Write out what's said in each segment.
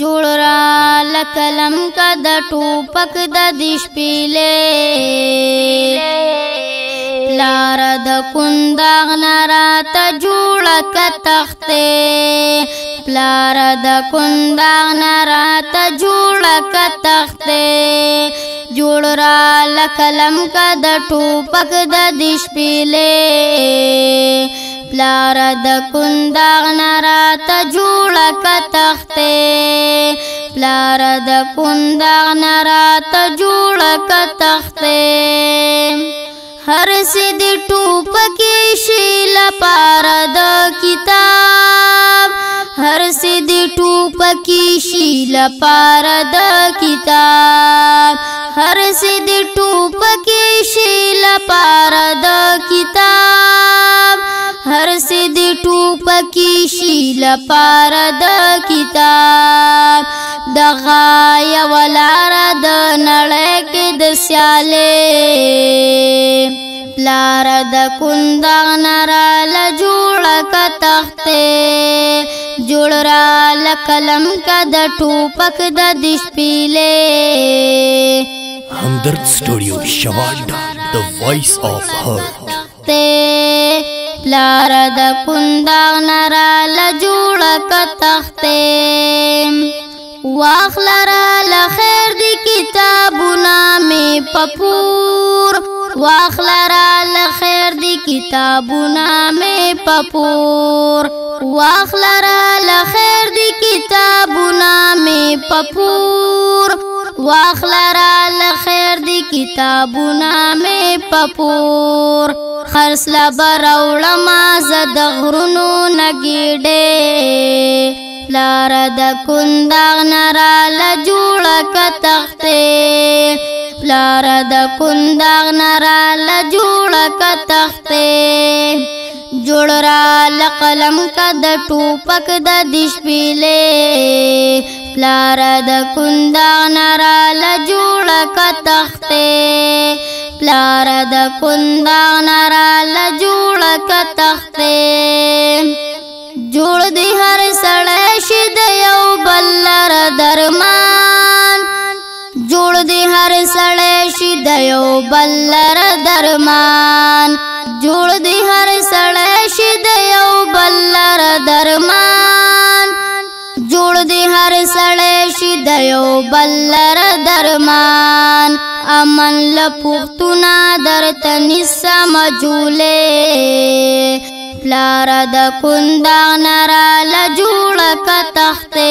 جوړ را لکلم کا د ټوپک د دشپیلې پلار د کنداغ نرات جوړ ک تخته پلار د کنداغ نرات جوړ ک تخته جوړ را لکلم کا د ټوپک د دشپیلې پلار د کنداغ نرات جوړ ک تخته پلار د کنداغ نرات جوړ ک تخته هر سید ټوپکی شیل پار د کتاب هر سید ټوپکی شیل پار د کتاب هر سید ټوپکی شیل پار د کتاب هر سید ټوپکی شیل پار د کتاب د غایا ولار د نړۍ کې د سیاله پلار د کنداغ نرال جوړ ک تخته جوړ را لکلم کا د ټوپک د دشپیلې हमदर्द स्टूडियो शवाडा the voice of hurt پلار د کنداغ نرال جوړ ک تخته واخلرا لخیر دی کتابونه می پپور واخلرا لخیر دی کتابونه می پپور واخلرا لخیر دی کتابونه می پپور واخلرا لخیر دی کتابونه می پپور خرسلا براوړما زد غرونو نګیډه پلار د کنداغ نرال جوړ ک تخته پلار د کنداغ نرال جوړ ک تخته جوړ را لقلم کا د ټوپک د دشپیلې پلار د کنداغ نرال جوړ ک تخته پلار د کنداغ نرال جوړ ک تخته جوړ دی هر سړی شي د یو بلر درمان جوړ دی هر سړی شي د یو بلر درمان جوړ دی هر سړی شي د یو بلر درمان جوړ دی هر سړی شي د یو بلر درمان امن لپختونه درته نسه مجولې پلار د کنداغ نرال جوړ ک تخته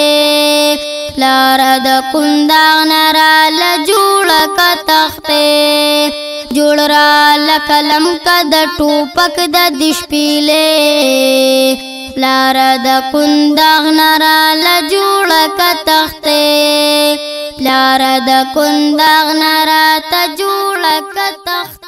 پلار د کنداغ نرال جوړ ک تخته جوړ را لکلم کا د ټوپک د دشپیلې پلار د کنداغ نرال جوړ ک تخته پلار د کنداغ نرات جوړ ک تخته